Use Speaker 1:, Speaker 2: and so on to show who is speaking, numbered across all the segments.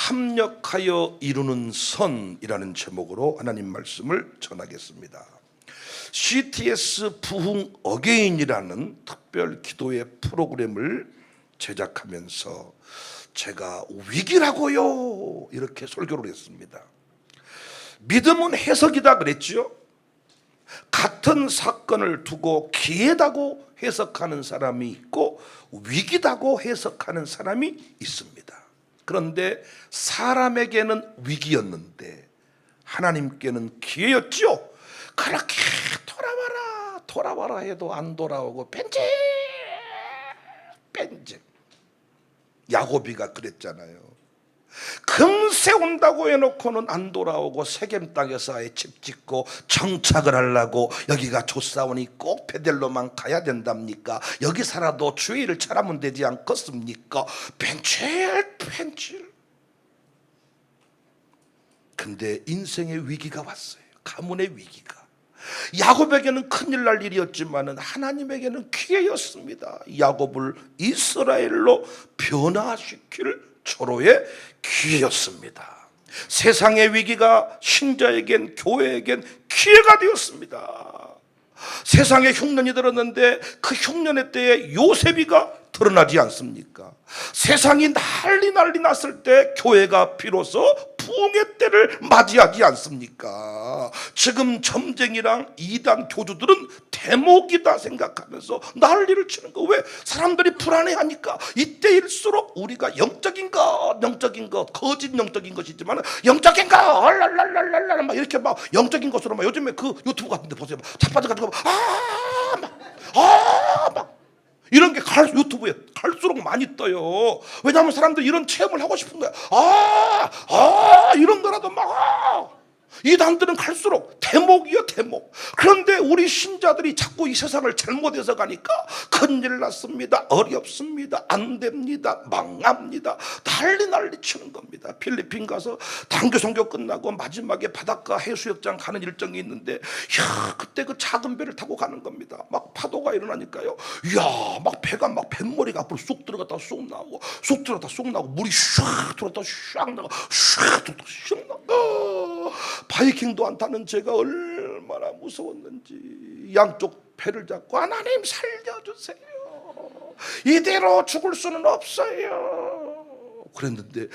Speaker 1: 합력하여 이루는 선이라는 제목으로 하나님 말씀을 전하겠습니다. CTS 부흥 어게인이라는 특별 기도의 프로그램을 제작하면서 제가 위기라고요 이렇게 설교를 했습니다. 믿음은 해석이다 그랬죠. 같은 사건을 두고 기회다고 해석하는 사람이 있고 위기다고 해석하는 사람이 있습니다. 그런데 사람에게는 위기였는데 하나님께는 기회였죠. 그렇게 돌아와라 해도 안 돌아오고 뺀질 야고비가 그랬잖아요. 금세 온다고 해놓고는 안 돌아오고 세겜 땅에서 아예 집 짓고 정착을 하려고 여기가 좋사오니 꼭 베델로만 가야 된답니까? 여기 살아도 주의를 잘하면 되지 않겠습니까? 펜칠. 근데 인생의 위기가 왔어요. 가문의 위기가. 야곱에게는 큰일 날 일이었지만 하나님에게는 기회였습니다. 야곱을 이스라엘로 변화시킬 초로의 기회였습니다. 세상의 위기가 신자에겐 교회에겐 기회가 되었습니다. 세상에 흉년이 들었는데 그 흉년의 때에 요셉이가 드러나지 않습니까? 세상이 난리 났을 때 교회가 비로소 부흥의 때를 맞이하지 않습니까? 지금 점쟁이랑 이단 교주들은 대목이다 생각하면서 난리를 치는 거. 왜? 사람들이 불안해하니까. 이때일수록 우리가 영적인 것 거짓 영적인 것이지만 영적인 것 얼랄랄랄랄 막 이렇게 막 영적인 것으로 막 요즘에 그 유튜브 같은 데 보세요. 자빠져가지고 막 이런 게 유튜브에 갈수록 많이 떠요. 왜냐하면 사람들이 이런 체험을 하고 싶은 거야. 이런 거라도 막 이단들은 갈수록 대목이요 대목. 그런데 우리 신자들이 자꾸 이 세상을 잘못해서 가니까 큰일 났습니다. 어렵습니다. 안 됩니다. 망합니다. 난리 치는 겁니다. 필리핀 가서 단교 선교 끝나고 마지막에 바닷가 해수욕장 가는 일정이 있는데 그때 그 작은 배를 타고 가는 겁니다. 막 파도가 일어나니까요. 막 배가 막 뱃머리가 앞으로 쑥 들어갔다 쑥 나오고 쑥 들어갔다 쑥 나오고 물이 샥 들어갔다 샥 나고 샥 들어갔다 샥 나고 바이킹도 안 타는 제가 얼마나 무서웠는지 양쪽 배를 잡고 하나님 살려주세요. 이대로 죽을 수는 없어요. 그랬는데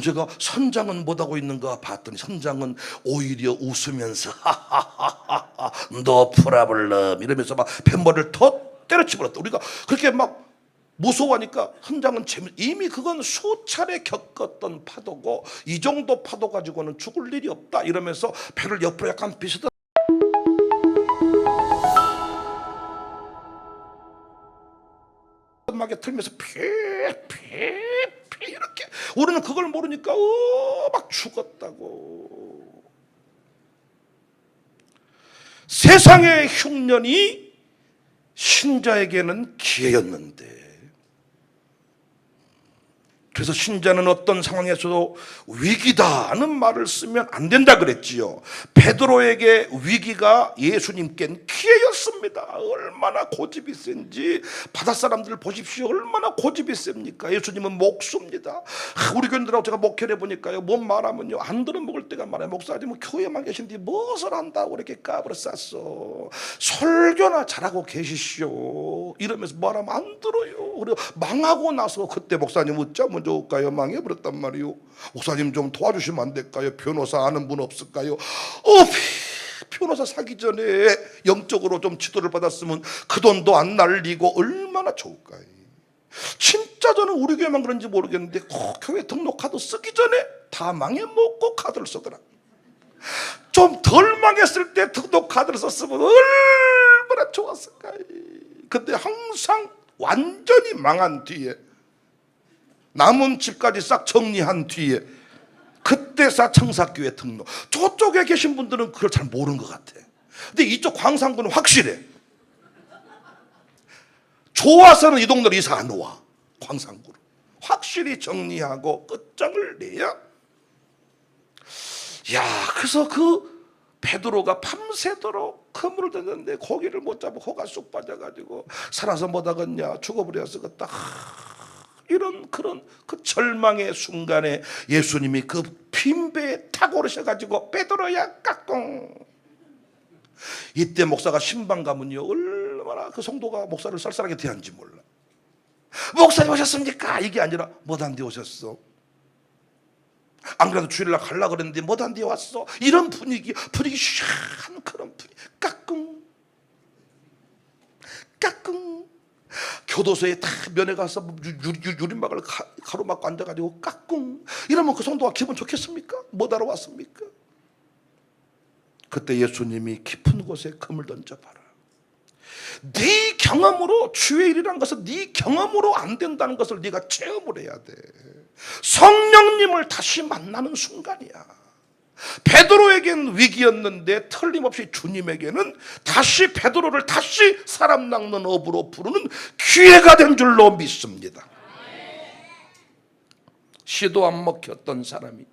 Speaker 1: 제가 선장은 못하고 있는가 봤더니 선장은 오히려 웃으면서 하하하하 no problem 이러면서 막 뱃머리를 더 때려치 버렸다. 우리가 그렇게 막 무서워하니까 선장은 이미 그건 수차례 겪었던 파도고 이 정도 파도 가지고는 죽을 일이 없다 이러면서 배를 옆으로 약간 비스듬 하게 틀면서 피 이렇게 우리는 그걸 모르니까 막 죽었다고. 세상의 흉년이 신자에게는 기회였는데 그래서 신자는 어떤 상황에서도 위기다는 말을 쓰면 안 된다 그랬지요. 베드로에게 위기가 예수님께는 기회였습니다. 얼마나 고집이 센지 바닷사람들 보십시오. 얼마나 고집이 셉니까? 예수님은 목수입니다. 우리 교인들하고 제가 목회를 해보니까요, 뭔 말하면요 안 들어먹을 때가 많아요. 목사님은 교회만 계신데 무엇을 한다고 이렇게 까불어 쌌어. 설교나 잘하고 계시시오 이러면서 말하면 안 들어요. 그리고 망하고 나서 그때 목사님 어쩌면 좋을까요? 망해버렸단 말이요. 목사님 좀 도와주시면 안 될까요? 변호사 아는 분 없을까요? 변호사 사기 전에 영적으로 좀 지도를 받았으면 그 돈도 안 날리고 얼마나 좋을까요? 진짜 저는 우리 교회만 그런지 모르겠는데 교회 등록카드 쓰기 전에 다 망해먹고 카드를 쓰더라. 좀 덜 망했을 때 등록카드를 썼으면 얼마나 좋았을까요? 근데 항상 완전히 망한 뒤에 남은 집까지 싹 정리한 뒤에 그때 사청사교회 등록. 저쪽에 계신 분들은 그걸 잘 모르는 것 같아. 근데 이쪽 광산구는 확실해. 좋아서는 이 동네로 이사 안 와. 광산구로 확실히 정리하고 끝장을 내야. 그래서 그 베드로가 밤새도록 그물을 댔는데 고기를 못 잡고 코가 쑥 빠져가지고 살아서 못 하겠냐 죽어버렸어. 딱 이런 그런 그 절망의 순간에 예수님이 그 빈배에 타고 오르셔가지고 베드로야 까꿍. 이때 목사가 신방 가면요 얼마나 그 성도가 목사를 쌀쌀하게 대하는지 몰라. 목사님 오셨습니까? 이게 아니라 뭐단 데 오셨어? 안 그래도 주일날 가려고 그랬는데 뭐단 데 왔어? 이런 분위기 샤한 그런 분위기. 까꿍 까꿍. 교도소에 다 면회 가서 유리막을 가로막고 앉아가지고 까꿍 이러면 그 성도가 기분 좋겠습니까? 뭐 하러 왔습니까? 그때 예수님이 깊은 곳에 금을 던져봐라. 네 경험으로 주의 일이라는 것은 네 경험으로 안 된다는 것을 네가 체험을 해야 돼. 성령님을 다시 만나는 순간이야. 베드로에겐 위기였는데 틀림없이 주님에게는 다시 베드로를 다시 사람 낚는 업으로 부르는 기회가 된 줄로 믿습니다. 시도 안 먹혔던 사람이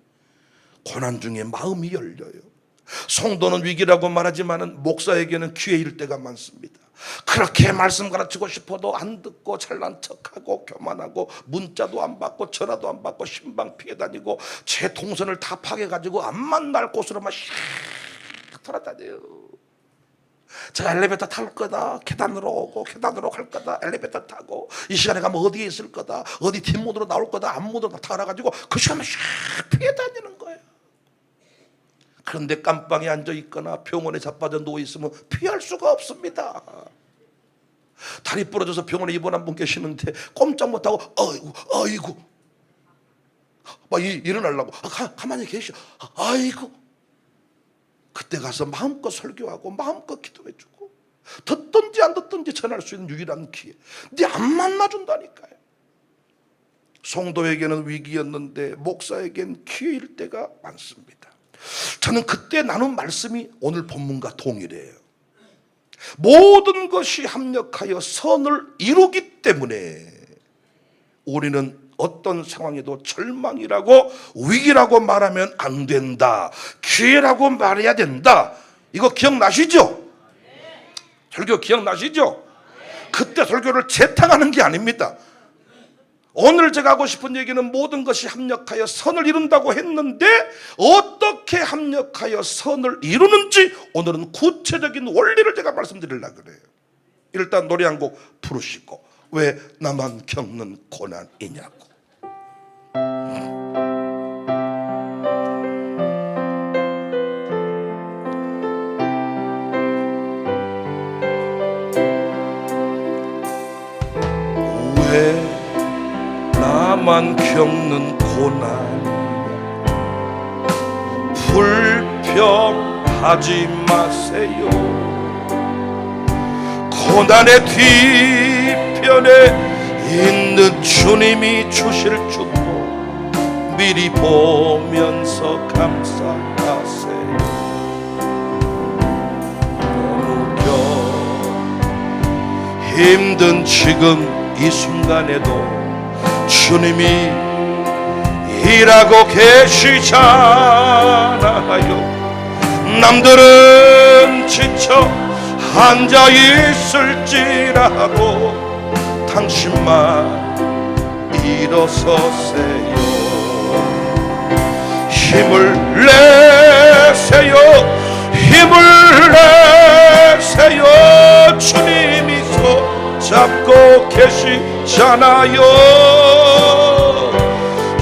Speaker 1: 고난 중에 마음이 열려요. 성도는 위기라고 말하지만 목사에게는 기회일 때가 많습니다. 그렇게 말씀 가르치고 싶어도 안 듣고 잘난 척하고 교만하고 문자도 안 받고 전화도 안 받고 신방 피해 다니고 제 동선을 다 파괴가지고 안 만날 곳으로만 샥 돌아다녀요. 제가 엘리베이터 탈 거다. 계단으로 오고 계단으로 갈 거다. 엘리베이터 타고 이 시간에 가면 어디에 있을 거다. 어디 뒷모드로 나올 거다. 앞모드로 다 알아가지고 그 시간만 샥 피해 다니는 거예요. 그런데 깜빵에 앉아 있거나 병원에 자빠져 누워 있으면 피할 수가 없습니다. 다리 부러져서 병원에 입원한 분 계시는데 꼼짝 못하고 아이고 막 일어나려고 가만히 계셔. 아이고. 그때 가서 마음껏 설교하고 마음껏 기도해주고 듣든지 안 듣든지 전할 수 있는 유일한 기회. 근데 안 만나준다니까요. 성도에게는 위기였는데 목사에겐 기회일 때가 많습니다. 저는 그때 나눈 말씀이 오늘 본문과 동일해요. 모든 것이 합력하여 선을 이루기 때문에 우리는 어떤 상황에도 절망이라고 위기라고 말하면 안 된다. 기회라고 말해야 된다. 이거 기억나시죠? 설교 기억나시죠? 그때 설교를 재탕하는 게 아닙니다. 오늘 제가 하고 싶은 얘기는 모든 것이 합력하여 선을 이룬다고 했는데 어떻게 합력하여 선을 이루는지 오늘은 구체적인 원리를 제가 말씀드리려고 그래요. 일단 노래 한 곡 부르시고 왜 나만 겪는 고난이냐고. 왜 나만 겪는 고난 불평하지 마세요. 고난의 뒤편에 있는 주님이 주실 축복 미리 보면서 감사하세요. 너무 힘든 지금 이 순간에도 주님이 일하고 계시잖아요. 남들은 지쳐 앉아 있을지라도 당신만 일어서세요. 힘을 내세요. 힘을 내세요. 주님이 손 잡고 계시잖아요.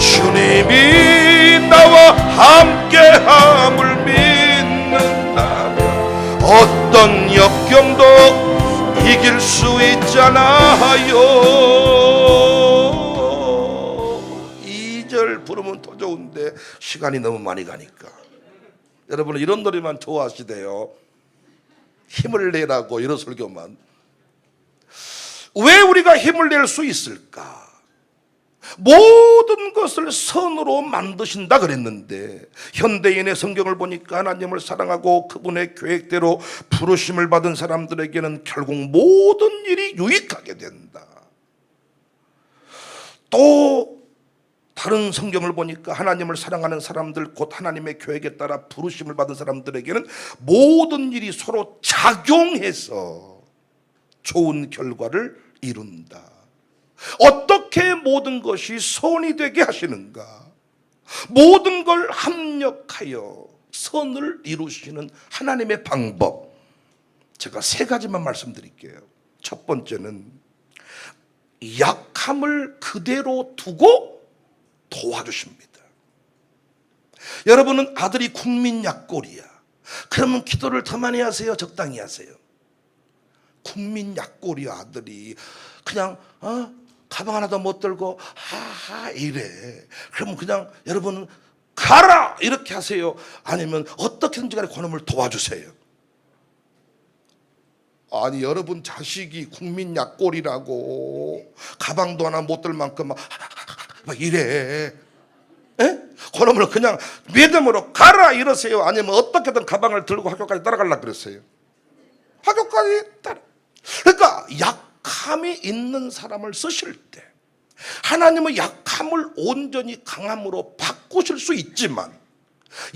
Speaker 1: 주님이 나와 함께함을 믿는다면 어떤 역경도 이길 수 있잖아요. 2절 부르면 더 좋은데 시간이 너무 많이 가니까 여러분은 이런 노래만 좋아하시대요. 힘을 내라고 이런 설교만. 왜 우리가 힘을 낼 수 있을까? 모든 것을 선으로 만드신다 그랬는데 현대인의 성경을 보니까 하나님을 사랑하고 그분의 계획대로 부르심을 받은 사람들에게는 결국 모든 일이 유익하게 된다. 또 다른 성경을 보니까 하나님을 사랑하는 사람들 곧 하나님의 계획에 따라 부르심을 받은 사람들에게는 모든 일이 서로 작용해서 좋은 결과를 이룬다. 어떻게 모든 것이 선이 되게 하시는가? 모든 걸 합력하여 선을 이루시는 하나님의 방법, 제가 세 가지만 말씀드릴게요. 첫 번째는 약함을 그대로 두고 도와주십니다. 여러분은 아들이 국민 약골이야. 그러면 기도를 더 많이 하세요? 적당히 하세요? 국민 약골이야. 아들이 그냥 가방 하나도 못 들고 하하 이래. 그러면 그냥 여러분은 가라 이렇게 하세요? 아니면 어떻게든지 간에 그놈을 도와주세요? 아니, 여러분 자식이 국민 약골이라고 가방도 하나 못 들 만큼 막 이래. 에? 그놈을 그냥 믿음으로 가라 이러세요? 아니면 어떻게든 가방을 들고 학교까지 따라가려고 그랬어요? 학교까지 따라. 그러니까 약함이 있는 사람을 쓰실 때 하나님은 약함을 온전히 강함으로 바꾸실 수 있지만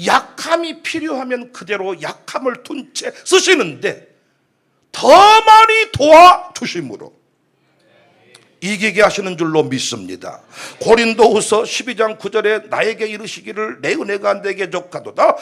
Speaker 1: 약함이 필요하면 그대로 약함을 둔 채 쓰시는데 더 많이 도와주심으로 이기게 하시는 줄로 믿습니다. 고린도후서 12장 9절에 나에게 이르시기를 내 은혜가 내게 족하도다.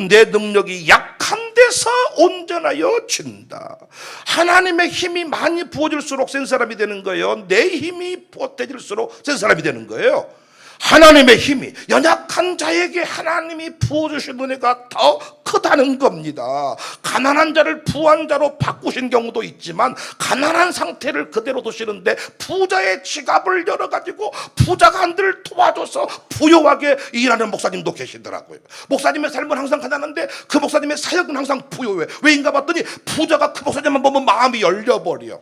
Speaker 1: 내 능력이 약한 데서 온전하여 진다. 하나님의 힘이 많이 부어질수록 센 사람이 되는 거예요. 내 힘이 보태질수록 센 사람이 되는 거예요. 하나님의 힘이 연약한 자에게 하나님이 부어주신 은혜가 더 크다는 겁니다. 가난한 자를 부한 자로 바꾸신 경우도 있지만 가난한 상태를 그대로 두시는데 부자의 지갑을 열어가지고 부자가 한들 도와줘서 부유하게 일하는 목사님도 계시더라고요. 목사님의 삶은 항상 가난한데 그 목사님의 사역은 항상 부유해. 왜인가 봤더니 부자가 그 목사님만 보면 마음이 열려버려.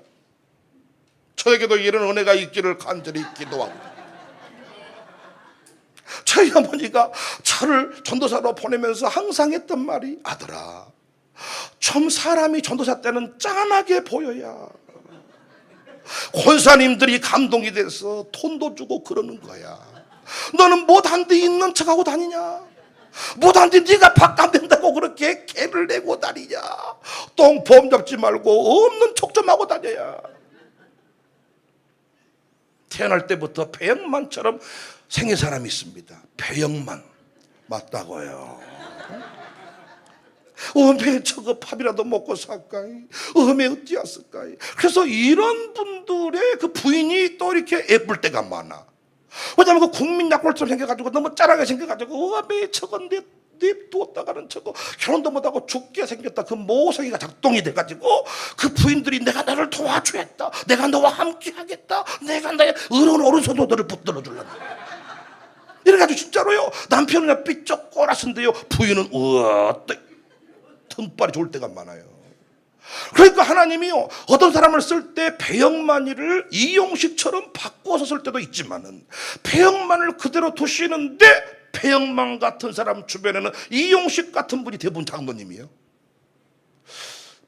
Speaker 1: 저에게도 이런 은혜가 있기를 간절히 기도합니다. 저희 어머니가 저를 전도사로 보내면서 항상 했던 말이, 아들아, 좀 사람이 전도사 때는 짠하게 보여야 권사님들이 감동이 돼서 돈도 주고 그러는 거야. 너는 못한 데 있는 척하고 다니냐? 못한 데 네가 밥값 된다고 그렇게 개를 내고 다니냐? 똥폼 잡지 말고 없는 척 좀 하고 다녀야. 태어날 때부터 배영만처럼 생긴 사람이 있습니다. 배영만. 맞다고요. 어메 저거 밥이라도 먹고 살까이? 어메 어찌했을까이? 그래서 이런 분들의 그 부인이 또 이렇게 예쁠 때가 많아. 왜냐하면 그 국민 약골처럼 생겨가지고 너무 짠하게 생겨가지고 어메 저건 냅두었다가는 저거 결혼도 못하고 죽게 생겼다. 그 모성이가 작동이 돼가지고 그 부인들이 내가 너를 도와주겠다, 내가 너와 함께 하겠다, 내가 나의 의로운 오른손으로 너를 붙들어 줄란다. 이래가지고 진짜로요, 남편은 삐쩍 꼬라선데요, 부인은 우와 틈발이 좋을 때가 많아요. 그러니까 하나님이요, 어떤 사람을 쓸 때 배영만이를 이용식처럼 바꿔서 쓸 때도 있지만은 배영만을 그대로 두시는데 배영만 같은 사람 주변에는 이용식 같은 분이 대부분 장로님이에요.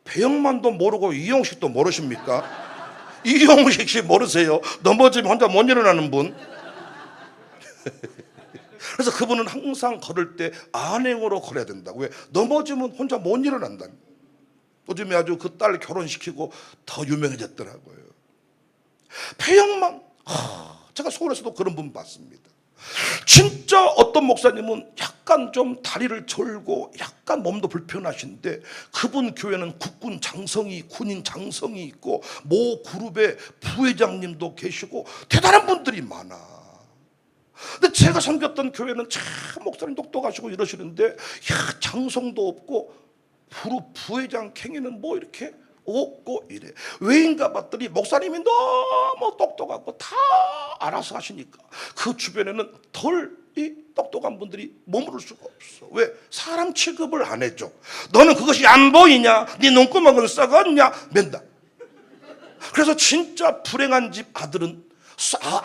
Speaker 1: 배영만도 모르고 이용식도 모르십니까? 이용식 씨 모르세요? 넘어지면 혼자 못 일어나는 분. 그래서 그분은 항상 걸을 때 안행으로 걸어야 된다고. 왜? 넘어지면 혼자 못 일어난다. 요즘에 아주 그 딸 결혼시키고 더 유명해졌더라고요. 배영만, 제가 서울에서도 그런 분 봤습니다. 진짜 어떤 목사님은 약간 좀 다리를 절고 약간 몸도 불편하신데 그분 교회는 국군 장성이, 군인 장성이 있고 모 그룹의 부회장님도 계시고 대단한 분들이 많아. 근데 제가 섬겼던 교회는 참 목사님 똑똑하시고 이러시는데, 야, 장성도 없고 부회장 캥이는 뭐 이렇게 없고 이래. 왜인가 봤더니 목사님이 너무 똑똑하고 다 알아서 하시니까 그 주변에는 덜 이 똑똑한 분들이 머무를 수가 없어. 왜? 사람 취급을 안 해줘. 너는 그것이 안 보이냐? 네 눈구멍은 썩었냐? 맨다. 그래서 진짜 불행한 집 아들은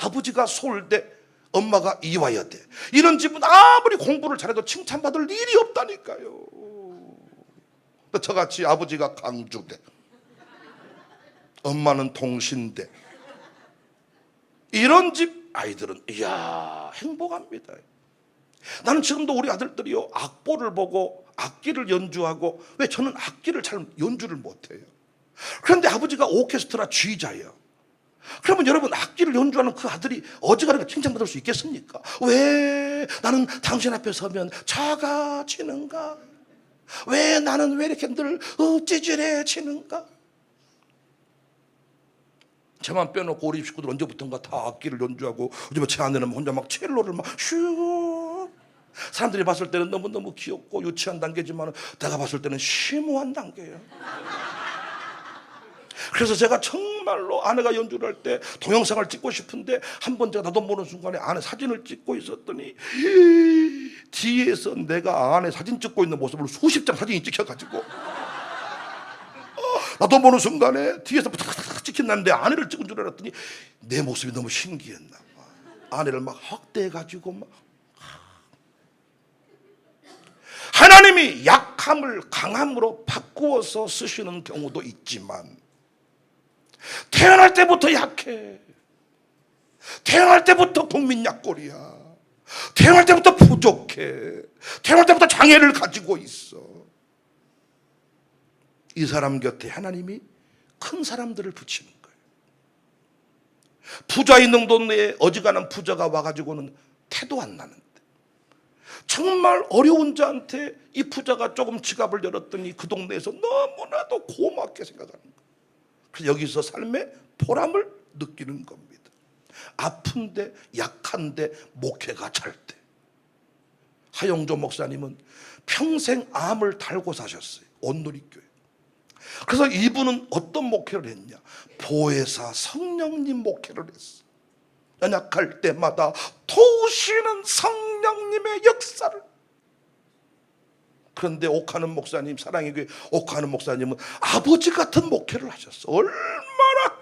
Speaker 1: 아버지가 서울대, 엄마가 이화여대, 이런 집은 아무리 공부를 잘해도 칭찬받을 일이 없다니까요. 저같이 아버지가 강주대, 엄마는 동신대, 이런 집 아이들은 이야 행복합니다. 나는 지금도 우리 아들들이요, 악보를 보고 악기를 연주하고, 왜? 저는 악기를 잘 연주를 못해요. 그런데 아버지가 오케스트라 지휘자예요. 그러면 여러분, 악기를 연주하는 그 아들이 어지간하게 칭찬받을 수 있겠습니까? 왜 나는 당신 앞에 서면 작아지는가? 왜 나는 왜 이렇게 늘 찌질해지는가? 저만 빼놓고 우리 식구들 언제부턴가 다 악기를 연주하고, 요즘에 제 아내는 혼자 막 첼로를 막 슉. 사람들이 봤을 때는 너무너무 귀엽고 유치한 단계지만 내가 봤을 때는 심오한 단계예요. 그래서 제가 정말로 아내가 연주를 할 때 동영상을 찍고 싶은데, 한 번 제가 나도 모르는 순간에 아내 사진을 찍고 있었더니 뒤에서 내가 아내 사진 찍고 있는 모습을 수십 장 사진이 찍혀가지고 나도 모르는 순간에 뒤에서 찍힌다는데 아내를 찍은 줄 알았더니 내 모습이 너무 신기했나 봐. 아내를 막 확대해가지고 막. 하나님이 약함을 강함으로 바꾸어서 쓰시는 경우도 있지만, 태어날 때부터 약해. 태어날 때부터 국민 약골이야. 태어날 때부터 부족해. 태어날 때부터 장애를 가지고 있어. 이 사람 곁에 하나님이 큰 사람들을 붙이는 거예요. 부자 있는 동네에 어지간한 부자가 와가지고는 태도 안 나는데, 정말 어려운 자한테 이 부자가 조금 지갑을 열었더니 그 동네에서 너무나도 고맙게 생각하는 거예요. 그래서 여기서 삶의 보람을 느끼는 겁니다. 아픈데, 약한데, 목회가 잘 때. 하영조 목사님은 평생 암을 달고 사셨어요. 온누리교회. 그래서 이분은 어떤 목회를 했냐? 보혜사 성령님 목회를 했어. 연약할 때마다 도우시는 성령님의 역사를. 그런데 옥하는 목사님, 사랑의 교회 옥하는 목사님은 아버지 같은 목회를 하셨어. 얼마나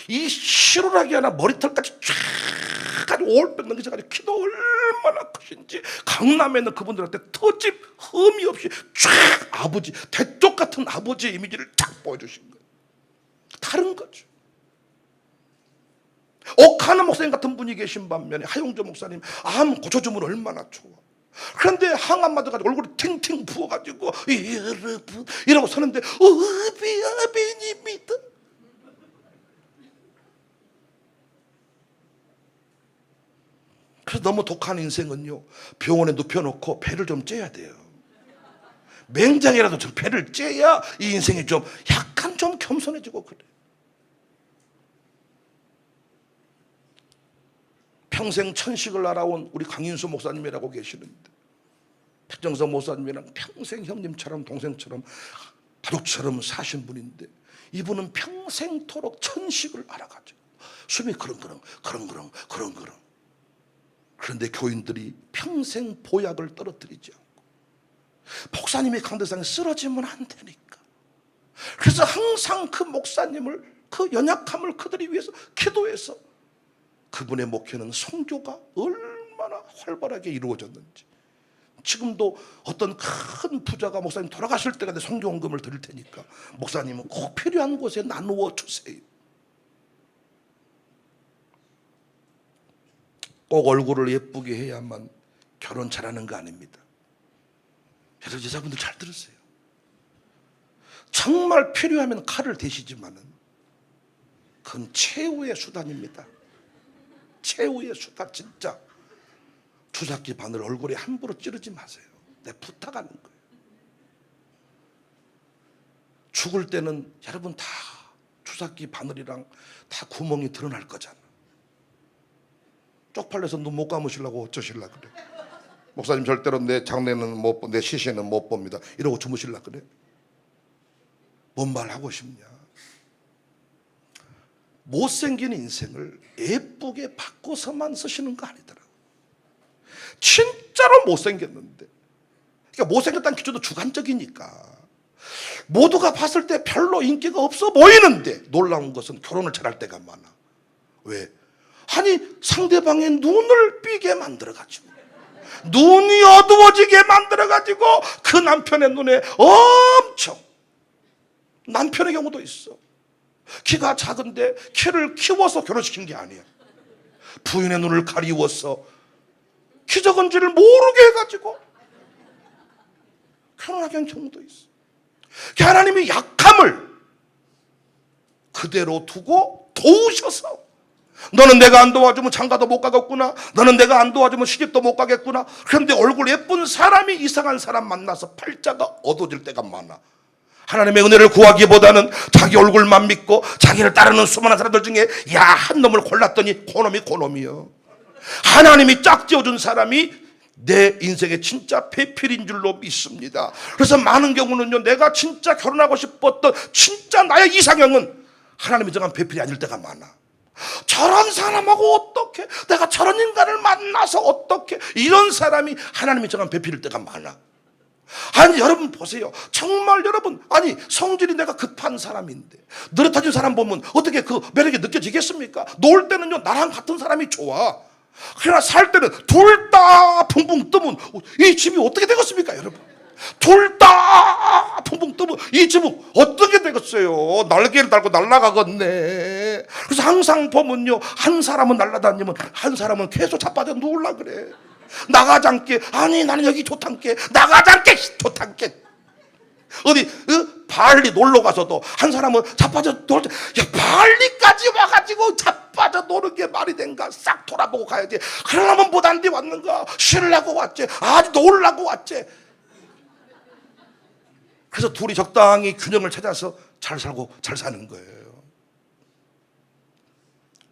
Speaker 1: 이 실오라기 하나 머리털까지 쫙 올백 넘기셔가지고 키도 얼마나 크신지, 강남에 있는 그분들한테 터집 흠이 없이 쫙 아버지, 대쪽 같은 아버지의 이미지를 쫙 보여주신 거예요. 다른 거죠. 옥하는 목사님 같은 분이 계신 반면에 하용조 목사님 암 고쳐주면 얼마나 좋아. 그런데 항암 맞아가지고 얼굴이 팅팅 부어가지고 여러분 이러고 서는데 아비님이다. 그래서 너무 독한 인생은요, 병원에 눕혀놓고 배를 좀 째야 돼요. 맹장이라도 좀 배를 째야 이 인생이 좀 약간 좀 겸손해지고 그래. 평생 천식을 알아온 우리 강인수 목사님이라고 계시는데, 백정석 목사님이랑 평생 형님처럼 동생처럼 가족처럼 사신 분인데, 이분은 평생토록 천식을 알아가지고 숨이 그렁그렁. 그런데 교인들이 평생 보약을 떨어뜨리지 않고, 목사님이 강대상에 쓰러지면 안 되니까. 그래서 항상 그 목사님을, 그 연약함을 그들이 위해서 기도해서 그분의 목회는 선교가 얼마나 활발하게 이루어졌는지. 지금도 어떤 큰 부자가 목사님 돌아가실 때가 선교원금을 드릴 테니까 목사님은 꼭 필요한 곳에 나누어 주세요. 꼭 얼굴을 예쁘게 해야만 결혼 잘하는 거 아닙니다. 그래서 여자분들 잘 들으세요. 정말 필요하면 칼을 대시지만은 그건 최후의 수단입니다. 최후의 수단. 진짜 주사기 바늘 얼굴에 함부로 찌르지 마세요. 내 부탁하는 거예요. 죽을 때는 여러분 다 주사기 바늘이랑 다 구멍이 드러날 거잖아. 쪽팔려서 눈 못 감으시려고 어쩌시려고 그래. 목사님 절대로 내 장례는 못 보, 내 시신은 못 봅니다. 이러고 주무시려고 그래. 뭔 말 하고 싶냐. 못생긴 인생을 예쁘게 바꿔서만 쓰시는 거 아니더라고. 진짜로 못생겼는데, 그러니까 못생겼다는 기준도 주관적이니까 모두가 봤을 때 별로 인기가 없어 보이는데, 놀라운 것은 결혼을 잘할 때가 많아. 왜? 아니 상대방의 눈을 삐게 만들어가지고, 눈이 어두워지게 만들어가지고 그 남편의 눈에 엄청, 남편의 경우도 있어. 키가 작은데 키를 키워서 결혼시킨 게 아니야. 부인의 눈을 가리워서 키 적은지를 모르게 해가지고 결혼하게 한 경우도 있어. 하나님이 약함을 그대로 두고 도우셔서, 너는 내가 안 도와주면 장가도 못 가겠구나, 너는 내가 안 도와주면 시집도 못 가겠구나. 그런데 얼굴 예쁜 사람이 이상한 사람 만나서 팔자가 어두워질 때가 많아. 하나님의 은혜를 구하기보다는 자기 얼굴만 믿고 자기를 따르는 수많은 사람들 중에 야한 놈을 골랐더니 그놈이요. 하나님이 짝지어준 사람이 내 인생의 진짜 배필인 줄로 믿습니다. 그래서 많은 경우는요, 내가 진짜 결혼하고 싶었던 진짜 나의 이상형은 하나님이 정한 배필이 아닐 때가 많아. 저런 사람하고 어떻게, 내가 저런 인간을 만나서 어떻게, 이런 사람이 하나님이 정한 배필일 때가 많아. 아니 여러분 보세요. 정말 여러분, 아니 성질이 내가 급한 사람인데 느릿해진 사람 보면 어떻게 그 매력이 느껴지겠습니까? 놀 때는요 나랑 같은 사람이 좋아. 그러나 살 때는 둘 다 붕붕 뜨면 이 집이 어떻게 되겠습니까 여러분? 둘 다 붕붕 뜨면 이 집은 어떻게 되겠어요? 날개를 달고 날아가겠네. 그래서 항상 보면요, 한 사람은 날아다니면 한 사람은 계속 자빠져 누울라 그래. 나가장께, 아니 나는 여기 좋단께, 나가장께 좋단께. 어디 발리 놀러 가서도 한 사람은 자빠져 놀 때, 야 발리까지 와가지고 자빠져 노는 게 말이 된가? 싹 돌아보고 가야지. 그러려면 못한데 왔는가? 쉬려고 왔지, 아주 놀라고 왔지. 그래서 둘이 적당히 균형을 찾아서 잘 살고 잘 사는 거예요.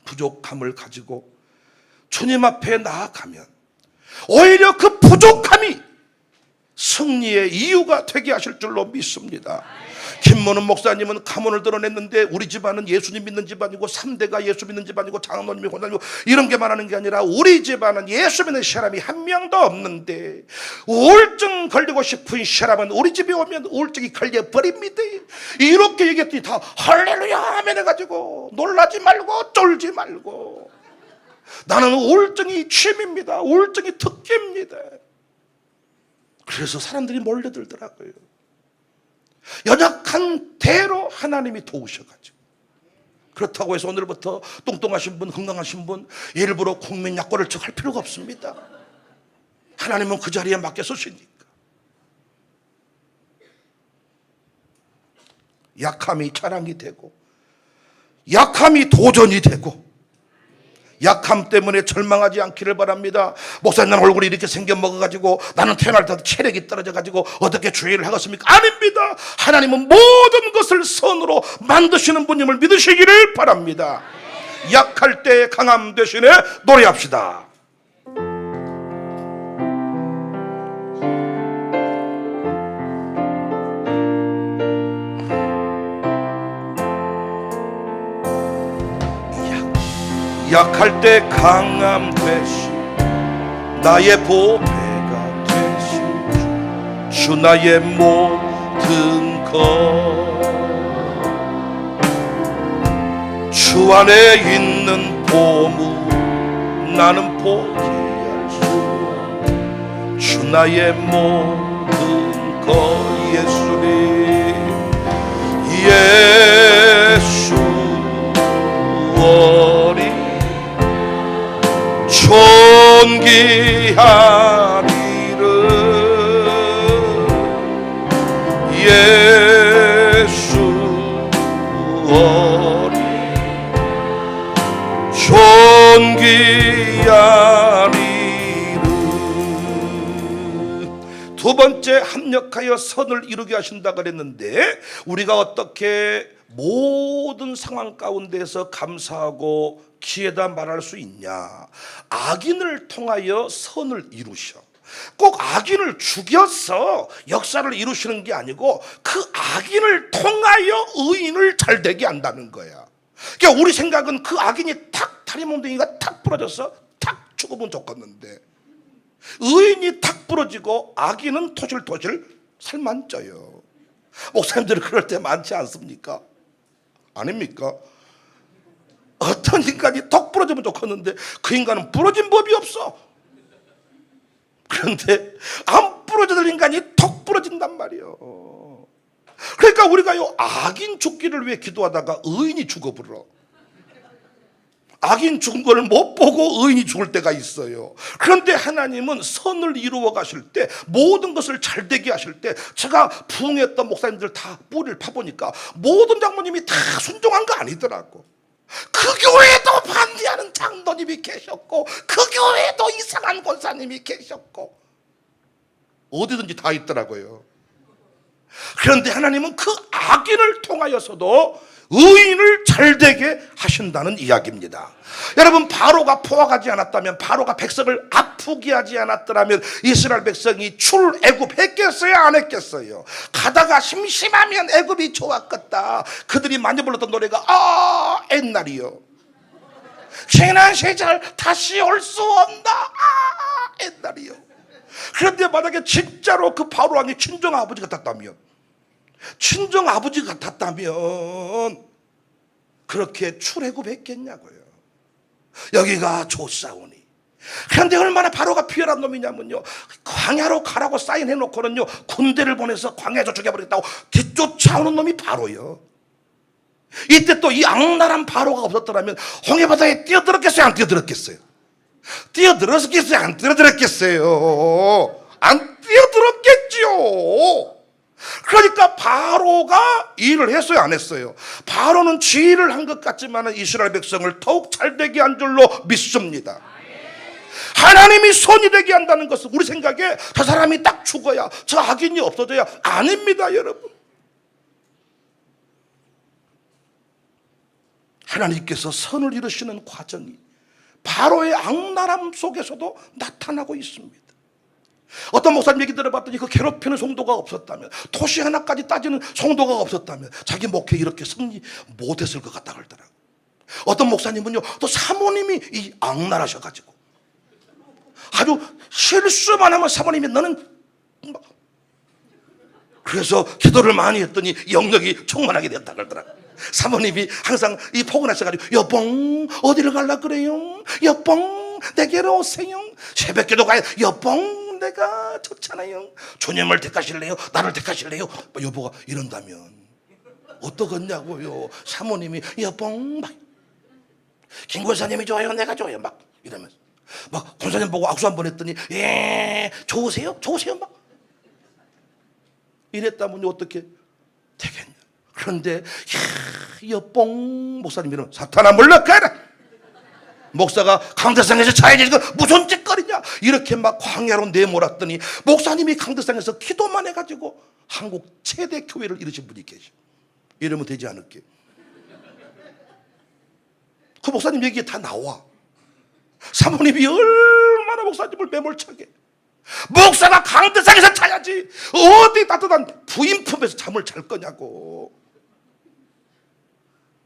Speaker 1: 부족함을 가지고 주님 앞에 나아가면 오히려 그 부족함이 승리의 이유가 되게 하실 줄로 믿습니다. 김문은 목사님은 가문을 드러냈는데 우리 집안은 예수님 믿는 집안이고 3대가 예수 믿는 집안이고 장로님이 권사님이고 이런 게 말하는 게 아니라 우리 집안은 예수 믿는 사람이 한 명도 없는데 우울증 걸리고 싶은 사람은 우리 집에 오면 우울증이 걸려버립니다. 이렇게 얘기했더니 다 할렐루야 아멘 해가지고 놀라지 말고 쫄지 말고, 나는 우울증이 취미입니다, 우울증이 특기입니다. 그래서 사람들이 몰려들더라고요. 연약한 대로 하나님이 도우셔가지고. 그렇다고 해서 오늘부터 뚱뚱하신 분, 건강하신 분 일부러 국민약고를 척할 필요가 없습니다. 하나님은 그 자리에 맡겨 서시니까. 약함이 자랑이 되고 약함이 도전이 되고, 약함 때문에 절망하지 않기를 바랍니다. 목사님, 나는 얼굴이 이렇게 생겨먹어가지고 나는 태어날 때 체력이 떨어져가지고 어떻게 주의를 하겠습니까? 아닙니다. 하나님은 모든 것을 선으로 만드시는 분임을 믿으시기를 바랍니다. 약할 때 강함 대신에 노래합시다. 약할 때 강함 되시 나의 보배가 되시 주 나의 모든 것, 주 안에 있는 보물 나는 포기할 수 없. 주 나의 모든 것 예수님, 예수 어리 존귀한 이름 예수 어리 존귀한 이름. 두 번째, 합력하여 선을 이루게 하신다 그랬는데 우리가 어떻게 모든 상황 가운데서 감사하고 기회다 말할 수 있냐? 악인을 통하여 선을 이루셔. 꼭 악인을 죽여서 역사를 이루시는 게 아니고 그 악인을 통하여 의인을 잘 되게 한다는 거야. 그러니까 우리 생각은 그 악인이 탁 다리몽둥이가 탁 부러져서 탁 죽으면 좋겠는데, 의인이 탁 부러지고 악인은 토실토실 살만 쪄요. 목사님들은 그럴 때 많지 않습니까? 아닙니까? 어떤 인간이 턱 부러지면 좋겠는데 그 인간은 부러진 법이 없어. 그런데 안 부러져들 인간이 턱 부러진단 말이에요. 그러니까 우리가요, 악인 죽기를 위해 기도하다가 의인이 죽어버려. 악인 죽은 걸 못 보고 의인이 죽을 때가 있어요. 그런데 하나님은 선을 이루어 가실 때, 모든 것을 잘 되게 하실 때, 제가 부흥했던 목사님들 다 뿌리를 파보니까 모든 장모님이 다 순종한 거 아니더라고. 그 교회에도 반대하는 장로님이 계셨고 그 교회에도 이상한 권사님이 계셨고 어디든지 다 있더라고요. 그런데 하나님은 그 악인을 통하여서도 의인을 잘되게 하신다는 이야기입니다. 여러분, 바로가 포악하지 않았다면, 바로가 백성을 아프게 하지 않았더라면 이스라엘 백성이 출애굽했겠어요, 안 했겠어요? 가다가 심심하면 애굽이 좋았겠다. 그들이 많이 불렀던 노래가 옛날이요, 지난 시절 다시 올 수 없다, 옛날이요. 그런데 만약에 진짜로 그 바로 왕이 친정 아버지 같았다면, 친정 아버지 같았다면 그렇게 출애굽했겠냐고요. 여기가 좋사오니. 그런데 얼마나 바로가 비열한 놈이냐면요, 광야로 가라고 사인해놓고는요 군대를 보내서 광야에서 죽여버리겠다고 뒤쫓아오는 놈이 바로요. 이때 또 이 악랄한 바로가 없었더라면 홍해바다에 뛰어들었겠어요, 안 뛰어들었겠어요? 뛰어들었겠어요, 안 뛰어들었겠어요? 안 뛰어들었겠지요. 그러니까 바로가 일을 했어요, 안 했어요? 바로는 지휘를 한 것 같지만 이스라엘 백성을 더욱 잘되게 한 줄로 믿습니다. 하나님이 손이 되게 한다는 것은 우리 생각에 저 사람이 딱 죽어야, 저 악인이 없어져야, 아닙니다, 여러분. 하나님께서 선을 이루시는 과정이 바로의 악랄함 속에서도 나타나고 있습니다. 어떤 목사님 얘기 들어봤더니 그 괴롭히는 성도가 없었다면, 도시 하나까지 따지는 성도가 없었다면 자기 목회 이렇게 승리 못했을 것 같다 그러더라고요. 어떤 목사님은요, 또 사모님이 이 악랄하셔가지고 아주 실수만 하면 사모님이 너는 막, 그래서 기도를 많이 했더니 영역이 충만하게 됐다 그러더라고요. 사모님이 항상 이 포근하셔가지고, 여봉 어디를 갈라 그래요? 여봉 내게로 오세요. 새벽기도 가요. 여봉 내가 좋잖아요. 주님을 택하실래요? 나를 택하실래요? 여보가 이런다면 어떠겠냐고요. 사모님이 여봉 막, 김 권사님이 좋아요, 내가 좋아요, 막 이러면서 막 권사님 보고 악수 한 번 했더니 좋으세요? 좋으세요? 막 이랬다면 어떻게 되겠냐. 그런데 여봉 목사님이는 사탄아 물러가라, 목사가 강대상에서 차야지 지금 무슨 짓거리냐, 이렇게 막 광야로 내몰았더니 목사님이 강대상에서 기도만 해가지고 한국 최대 교회를 이루신 분이 계셔. 이러면 되지 않을게. 그 목사님 얘기에 다 나와. 사모님이 얼마나 목사님을 매몰차게, 목사가 강대상에서 자야지 어디 따뜻한 부인 품에서 잠을 잘 거냐고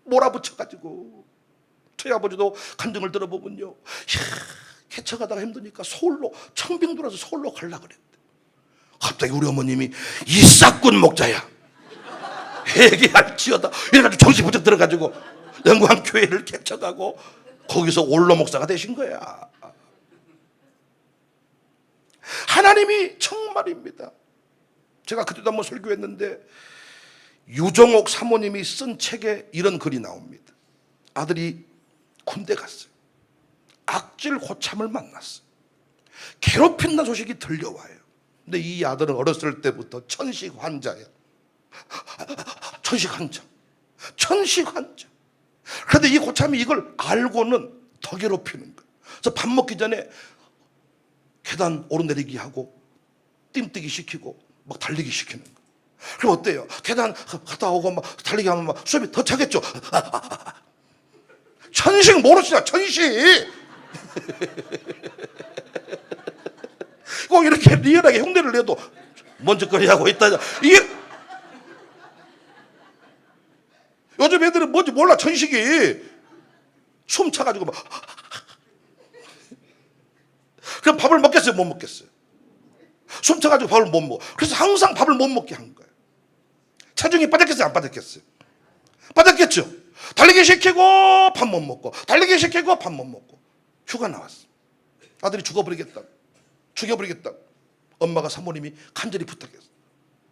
Speaker 1: 몰아붙여가지고. 저희 아버지도 간증을 들어보면요, 개척하다가 힘드니까 서울로, 청빙 돌아서 서울로 가려고 그랬대. 갑자기 우리 어머님이 이싹군 목자야, 회개할지어다 이래가지고 정신 부쩍 들어가지고 영광교회를 개척하고 거기서 올로 목사가 되신 거야. 하나님이 정말입니다. 제가 그때도 한번 설교했는데 유정옥 사모님이 쓴 책에 이런 글이 나옵니다. 아들이 군대 갔어요. 악질 고참을 만났어요. 괴롭힌다는 소식이 들려와요. 근데 이 아들은 어렸을 때부터 천식 환자예요. 천식 환자. 그런데 이 고참이 이걸 알고는 더 괴롭히는 거예요. 그래서 밥 먹기 전에 계단 오르내리기 하고 뜀뛰기 시키고 막 달리기 시키는 거예요. 그럼 어때요? 계단 갔다 오고 막 달리기 하면 막 수업이 더 차겠죠. 천식 모르시나, 천식. 꼭 이렇게 리얼하게 흉내를 내도 먼저거리하고 있다. 이게 요즘 애들은 뭔지 몰라. 천식이 숨 차가지고 막. 그럼 밥을 먹겠어요, 못 먹겠어요? 숨 차가지고 밥을 못 먹어. 그래서 항상 밥을 못 먹게 한 거예요. 체중이 빠졌겠어요, 안 빠졌겠어요? 빠졌겠죠. 달리기 시키고 밥 못 먹고, 달리기 시키고 밥 못 먹고. 휴가 나왔어. 아들이 죽여버리겠다. 엄마가 사모님이 간절히 부탁했어.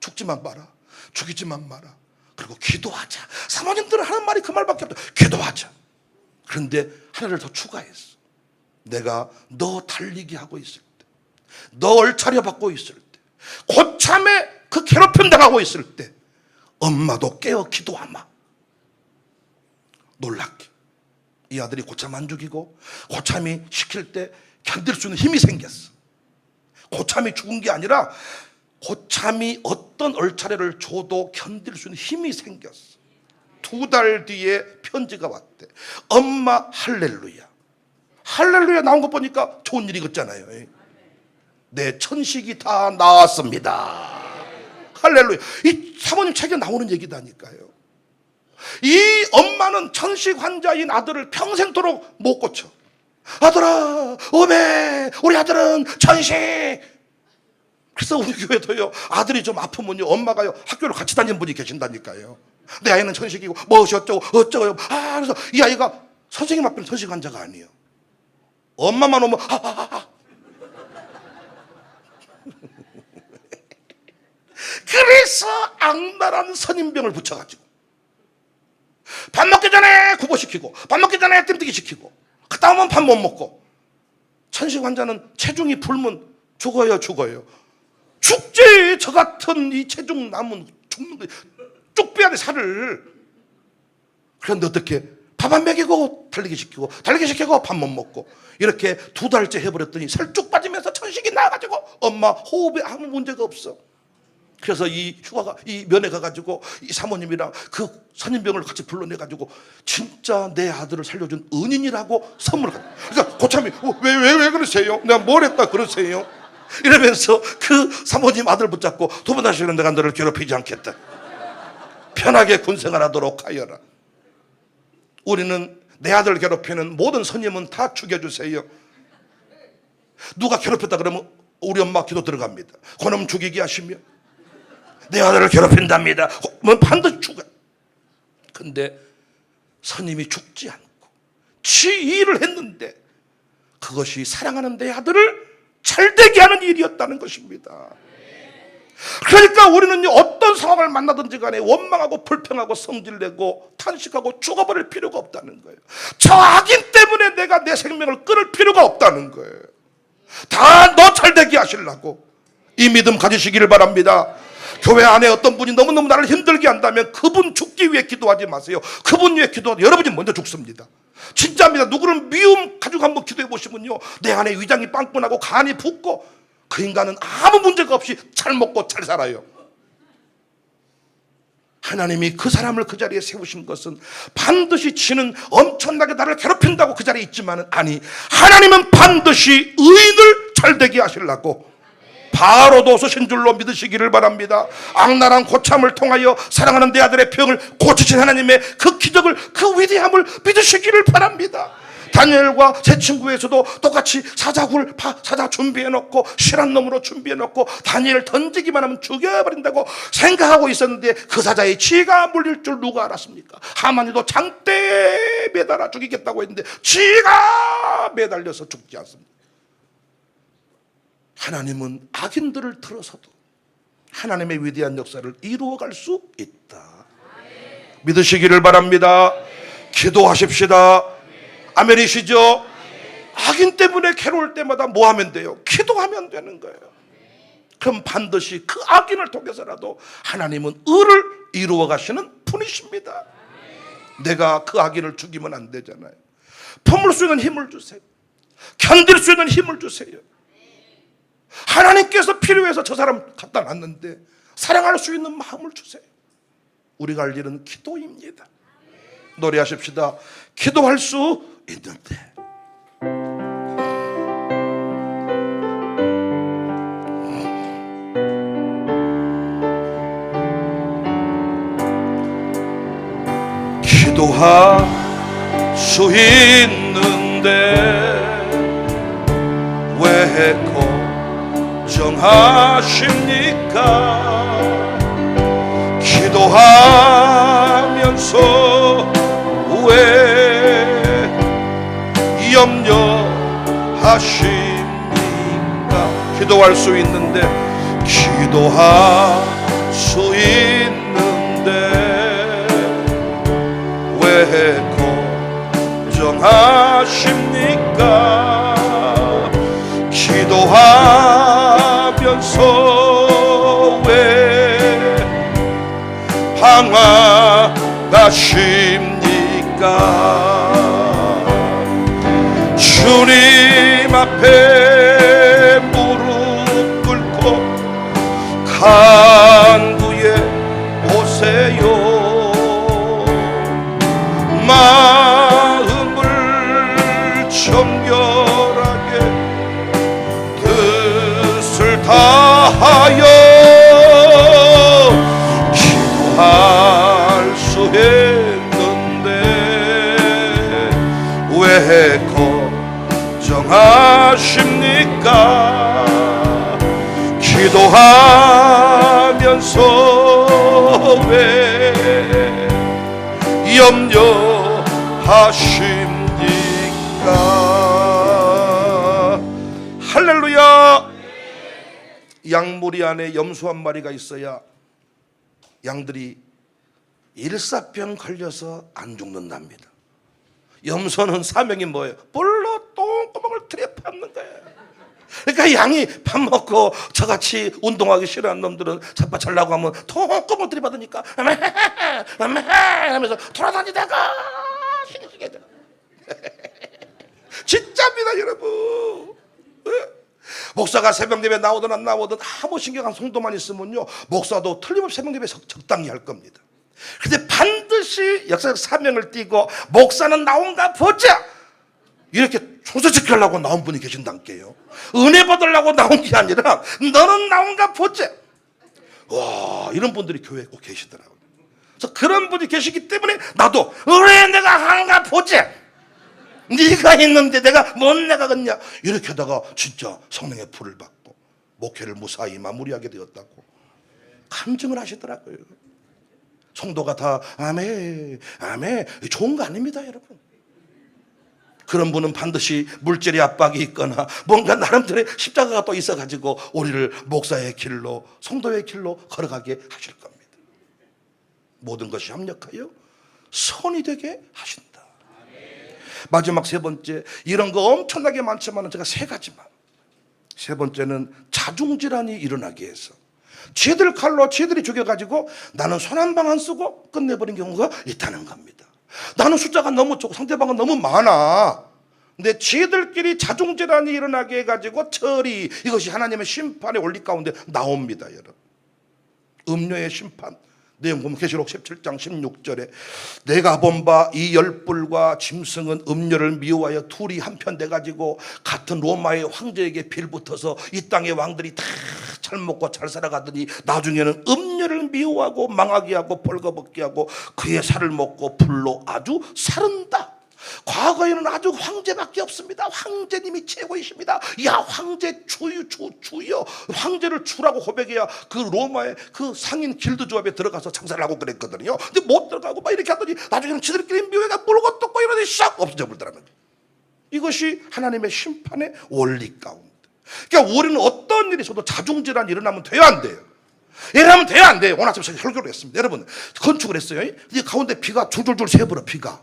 Speaker 1: 죽지만 마라, 죽이지만 마라. 그리고 기도하자. 사모님들은 하는 말이 그 말밖에 없다. 기도하자. 그런데 하나를 더 추가했어. 내가 너 달리기 하고 있을 때, 너 얼차려 받고 있을 때, 고참에 그 괴롭힘 당하고 있을 때 엄마도 깨어 기도하마. 놀랍게 이 아들이 고참 안 죽이고 고참이 시킬 때 견딜 수 있는 힘이 생겼어. 고참이 죽은 게 아니라 고참이 어떤 얼차례를 줘도 견딜 수 있는 힘이 생겼어. 2달 뒤에 편지가 왔대. 엄마 할렐루야. 할렐루야 나온 거 보니까 좋은 일이 같잖아요. 내 천식이 다 나왔습니다. 할렐루야. 이 사모님 책에 나오는 얘기다니까요. 이 엄마는 천식 환자인 아들을 평생토록 못 고쳐. 아들아, 오메, 우리 아들은 천식. 그래서 우리 교회도요, 아들이 좀 아프면요, 엄마가요, 학교를 같이 다니는 분이 계신다니까요. 내 아이는 천식이고, 무엇이 어쩌고, 어쩌고요. 그래서 이 아이가 선생님 앞에는 천식 환자가 아니에요. 엄마만 오면, 그래서 악랄한 선임병을 붙여가지고, 밥 먹기 전에 구보시키고, 밥 먹기 전에 뜸뜨기 시키고, 갔다 오면 밥 못 먹고. 천식 환자는 체중이 불면 죽어요. 죽지. 저 같은 이 체중 남은 죽는 거예요. 쭉 빼야 돼, 살을. 그런데 어떻게 밥 안 먹이고 달리기 시키고 밥 못 먹고 이렇게 2달째 해버렸더니 살 쭉 빠지면서 천식이 나가지고 엄마 호흡에 아무 문제가 없어. 그래서 이 면회 가가지고 이 사모님이랑 그 선임병을 같이 불러내가지고 진짜 내 아들을 살려준 은인이라고 선물을 갖다. 그러니까 고참이 왜 그러세요? 내가 뭘 했다 그러세요? 이러면서 그 사모님 아들 붙잡고 두 번 다시는 내가 너를 괴롭히지 않겠다. 편하게 군생활하도록 하여라. 우리는 내 아들 괴롭히는 모든 선임은 다 죽여주세요. 누가 괴롭혔다 그러면 우리 엄마 기도 들어갑니다. 그놈 죽이게 하시며 내 아들을 괴롭힌답니다. 뭐 반드시 죽어. 근데 선임이 죽지 않고 지 일을 했는데 그것이 사랑하는 내 아들을 잘되게 하는 일이었다는 것입니다. 그러니까 우리는 어떤 상황을 만나든지 간에 원망하고 불평하고 성질내고 탄식하고 죽어버릴 필요가 없다는 거예요. 저 악인 때문에 내가 내 생명을 끊을 필요가 없다는 거예요. 다 너 잘되게 하시려고 이 믿음 가지시기를 바랍니다. 교회 안에 어떤 분이 너무너무 나를 힘들게 한다면 그분 죽기 위해 기도하지 마세요. 그분 위해 기도하면 여러분이 먼저 죽습니다. 진짜입니다. 누구를 미움 가지고 한번 기도해 보시면요, 내 안에 위장이 빵꾸나고 간이 붓고 그 인간은 아무 문제가 없이 잘 먹고 잘 살아요. 하나님이 그 사람을 그 자리에 세우신 것은 반드시 지는 엄청나게 나를 괴롭힌다고 그 자리에 있지만은 아니, 하나님은 반드시 의인을 잘되게 하시려고 바로도 쓰신 줄로 믿으시기를 바랍니다. 악랄한 고참을 통하여 사랑하는 내 아들의 병을 고치신 하나님의 그 기적을, 그 위대함을 믿으시기를 바랍니다. 다니엘과 제 친구에서도 똑같이 사자 준비해놓고 실한 놈으로 준비해놓고 다니엘을 던지기만 하면 죽여버린다고 생각하고 있었는데 그 사자의 쥐가 물릴 줄 누가 알았습니까? 하만이도 장대에 매달아 죽이겠다고 했는데 쥐가 매달려서 죽지 않습니다. 하나님은 악인들을 들어서도 하나님의 위대한 역사를 이루어갈 수 있다. 믿으시기를 바랍니다. 기도하십시다. 아멘이시죠? 악인 때문에 괴로울 때마다 뭐 하면 돼요? 기도하면 되는 거예요. 그럼 반드시 그 악인을 통해서라도 하나님은 의를 이루어 가시는 분이십니다. 내가 그 악인을 죽이면 안 되잖아요. 품을 수 있는 힘을 주세요. 견딜 수 있는 힘을 주세요. 하나님께서 필요해서 저 사람 갖다 놨는데 사랑할 수 있는 마음을 주세요. 우리가 할 일은 기도입니다. 노래하십시다. 기도할 수 있는데. 기도할 수 있는데 왜 걱정하십니까? 기도하면서 왜 염려하십니까? 기도할 수 있는데, 기도할 수 있는데 왜 걱정하십니까? 기도하면서 왜 방황하십니까? 주님 앞에 무릎 꿇고 간구해 보세요. 마음을 정결하게 뜻을 다하여 기도할 수 있는데 왜 걱정하십니까? 기도하면서 왜 염려하십니까? 할렐루야. 양무리 안에 염소 한 마리가 있어야 양들이 일사병 걸려서 안 죽는답니다. 염소는 사명이 뭐예요? 불로 똥구멍을 들여밟는 거예요. 그러니까 양이 밥 먹고 저같이 운동하기 싫어하는 놈들은 잡아 잘라고 하면 똥구멍 들이받으니까 하면서 돌아다니다가 싱싱해. 진짜입니다 여러분. 목사가 새벽예배 나오든 안 나오든 아무 신경한 성도만 있으면요 목사도 틀림없이 새벽예배 적당히 할 겁니다. 근데 반드시 역사적 사명을 띠고 목사는 나온가 보자 이렇게 조사지키려고 나온 분이 계신다니까요. 은혜 받으려고 나온 게 아니라 너는 나온가 보자. 와, 이런 분들이 교회에 꼭 계시더라고요. 그래서 그런 분이 계시기 때문에 나도 왜 내가 한가 보자. 네가 있는데 내가 뭔 내가 겠냐 이렇게 하다가 진짜 성령의 불을 받고 목회를 무사히 마무리하게 되었다고 간증을 하시더라고요. 성도가 다 아멘 아멘 좋은 거 아닙니다 여러분. 그런 분은 반드시 물질의 압박이 있거나 뭔가 나름대로의 십자가가 또 있어가지고 우리를 목사의 길로 성도의 길로 걸어가게 하실 겁니다. 모든 것이 합력하여 선이 되게 하신다. 마지막 세 번째, 이런 거 엄청나게 많지만 제가 세 가지만. 세 번째는 자중질환이 일어나게 해서 쥐들 칼로 쥐들이 죽여가지고 나는 손 한 방 안 쓰고 끝내버린 경우가 있다는 겁니다. 나는 숫자가 너무 적고 상대방은 너무 많아. 근데 쥐들끼리 자중질환이 일어나게 해가지고 처리, 이것이 하나님의 심판의 원리 가운데 나옵니다 여러분. 음료의 심판 내용 보면 계시록 17장 16절에 내가 본 바 이 열불과 짐승은 음료를 미워하여 둘이 한편 돼가지고 같은 로마의 황제에게 빌붙어서 이 땅의 왕들이 다 잘 먹고 잘 살아가더니 나중에는 음료를 미워하고 망하게 하고 벌거벗게 하고 그의 살을 먹고 불로 아주 사른다. 과거에는 아주 황제밖에 없습니다. 황제님이 최고이십니다. 야 황제 주여 황제를 주라고 고백해야 그 로마의 그 상인 길드 조합에 들어가서 장사를 하고 그랬거든요. 근데 못 들어가고 막 이렇게 하더니 나중에는 지들끼리 묘회가 물고 뜯고 이러더니 싹 없어져 버리더라는 거예요. 이것이 하나님의 심판의 원리 가운데. 그러니까 우리는 어떤 일이 있어도 자중질환이 일어나면 돼요 안 돼요? 일어나면 돼요 안 돼요? 오늘 아침에 제가 설교를 했습니다. 여러분 건축을 했어요. 이 가운데 비가 줄줄줄 새버려. 비가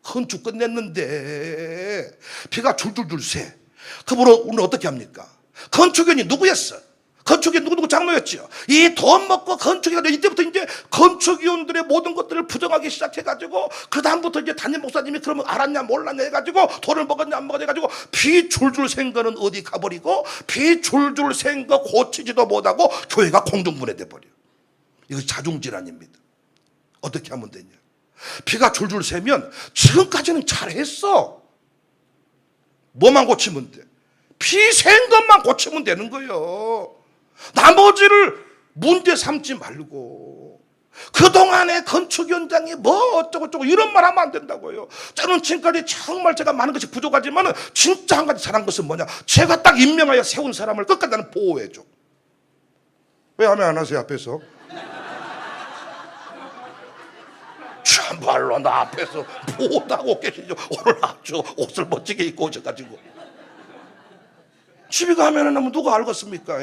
Speaker 1: 건축 끝냈는데 비가 줄줄줄 새. 그러므로 우리는 어떻게 합니까? 건축원이 누구였어? 건축이 누구 장로였죠. 이 돈 먹고 건축위원 이때부터 이제 건축위원들의 모든 것들을 부정하기 시작해가지고 그 다음부터 이제 담임 목사님이 그러면 알았냐 몰랐냐 해가지고 돈을 먹었냐 안 먹었냐 해가지고 비 줄줄 샌 거는 어디 가버리고 비 줄줄 샌 거 고치지도 못하고 교회가 공중분해돼 버려. 이거 자중질환입니다. 어떻게 하면 되냐? 비가 줄줄 새면 지금까지는 잘했어. 뭐만 고치면 돼? 비 샌 것만 고치면 되는 거예요. 나머지를 문제 삼지 말고 그동안에 건축 현장이 뭐 어쩌고저쩌고 이런 말 하면 안 된다고요. 저는 지금까지 정말 제가 많은 것이 부족하지만 진짜 한 가지 잘한 것은 뭐냐, 제가 딱 임명하여 세운 사람을 끝까지 나는 보호해줘. 왜 하면 안 하세요 앞에서? 참말로 나 앞에서 보호하고 계시죠. 오늘 아주 옷을 멋지게 입고 오셔가지고 집에 가면은 누가 알겠습니까?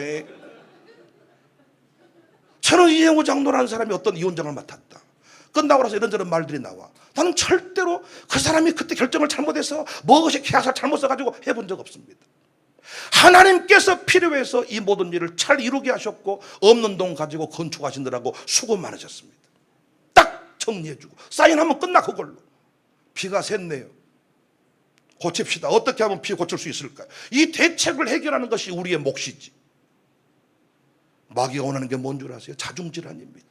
Speaker 1: 저는 이영호 장로라는 사람이 어떤 위원장을 맡았다. 끝나고 나서 이런저런 말들이 나와. 나는 절대로 그 사람이 그때 결정을 잘못해서 무엇이 계약서를 잘못 써가지고 해본 적 없습니다. 하나님께서 필요해서 이 모든 일을 잘 이루게 하셨고 없는 돈 가지고 건축하시느라고 수고 많으셨습니다. 딱 정리해주고 사인하면 끝나. 그걸로 비가 샜네요. 고칩시다. 어떻게 하면 피 고칠 수 있을까요? 이 대책을 해결하는 것이 우리의 몫이지. 마귀가 원하는 게 뭔 줄 아세요? 자중질환입니다.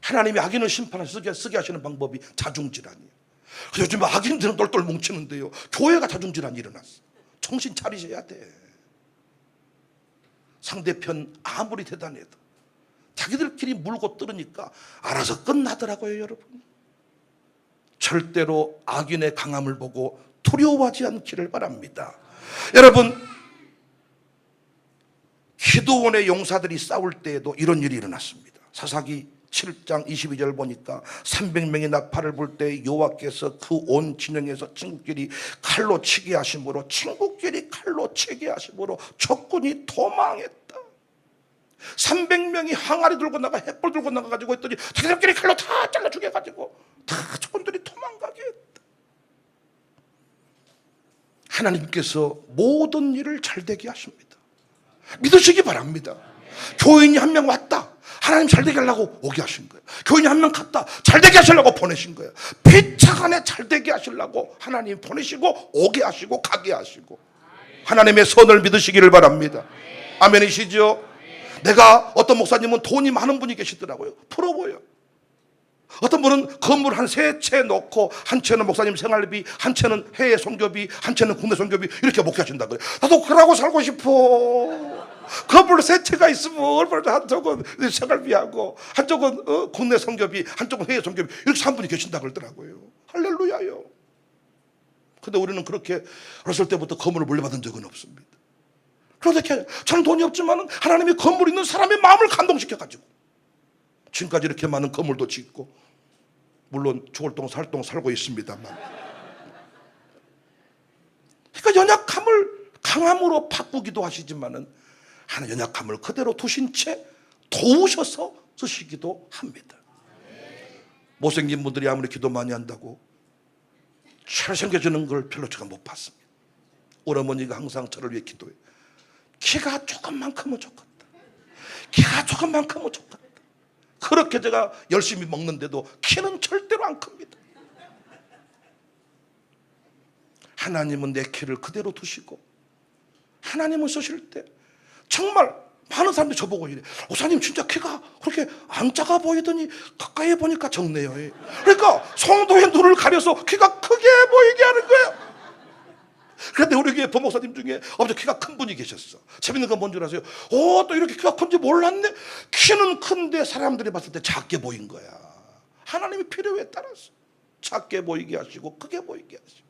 Speaker 1: 하나님이 악인을 심판하시 쓰게 하시는 방법이 자중질환이에요. 요즘 악인들은 똘똘 뭉치는데요, 교회가 자중질환이 일어났어. 정신 차리셔야 돼. 상대편 아무리 대단해도 자기들끼리 물고 뜯으니까 알아서 끝나더라고요. 여러분, 절대로 악인의 강함을 보고 두려워하지 않기를 바랍니다. 여러분, 기드온의 용사들이 싸울 때에도 이런 일이 일어났습니다. 사사기 7장 22절 보니까 300명이 나팔을 불 때 여호와께서 그 온 진영에서 친구끼리 칼로 치게 하심으로 적군이 도망했다. 300명이 항아리 들고 나가 횃불 들고 나가가지고 했더니 자기들끼리 칼로 다 잘라 죽여가지고 다 적군들이 도망가게 했다. 하나님께서 모든 일을 잘되게 하십니다. 믿으시기 바랍니다. 교인이 한 명 왔다, 하나님 잘되게 하려고 오게 하신 거예요. 교인이 한 명 갔다, 잘되게 하시려고 보내신 거예요. 피차간에 잘되게 하시려고 하나님 보내시고 오게 하시고 가게 하시고, 하나님의 선을 믿으시기를 바랍니다. 아멘이시죠? 내가, 어떤 목사님은 돈이 많은 분이 계시더라고요. 부러워요. 어떤 분은 건물 한 3채 놓고 한 채는 목사님 생활비, 한 채는 해외 선교비, 한 채는 국내 선교비, 이렇게 목회하신다 그래요. 나도 그러고 살고 싶어. 건물 3채가 있으면 얼마나, 한쪽은 생활비하고 한쪽은 국내 선교비, 한쪽은 해외 선교비, 이렇게 산 분이 계신다 그러더라고요. 할렐루야요. 근데 우리는 그렇게 어렸을 때부터 건물을 물려받은 적은 없습니다. 그렇게 저는 돈이 없지만 하나님이 건물 있는 사람의 마음을 감동시켜가지고 지금까지 이렇게 많은 건물도 짓고, 물론 죽을 동 살 동 살고 있습니다만, 그러니까 연약함을 강함으로 바꾸기도 하시지만은 하나 연약함을 그대로 두신 채 도우셔서 쓰시기도 합니다. 못생긴 분들이 아무리 기도 많이 한다고 잘생겨지는 걸 별로 제가 못 봤습니다. 우리 어머니가 항상 저를 위해 기도해. 키가 조금만 크면 좋겠다. 키가 조금만 크면 좋겠다. 그렇게 제가 열심히 먹는데도 키는 절대로 안 큽니다. 하나님은 내 키를 그대로 두시고 하나님은 쓰실 때 정말 많은 사람들이 저보고 이래, 목사님 진짜 키가 그렇게 안 작아 보이더니 가까이 보니까 적네요. 그러니까 성도의 눈을 가려서 키가 크게 보이게 하는 거예요. 그런데 우리 교회 부목사님 중에 엄청 키가 큰 분이 계셨어. 재밌는 건 뭔 줄 아세요? 또 이렇게 키가 큰지 몰랐네. 키는 큰데 사람들이 봤을 때 작게 보인 거야. 하나님이 필요에 따라서 작게 보이게 하시고 크게 보이게 하시고.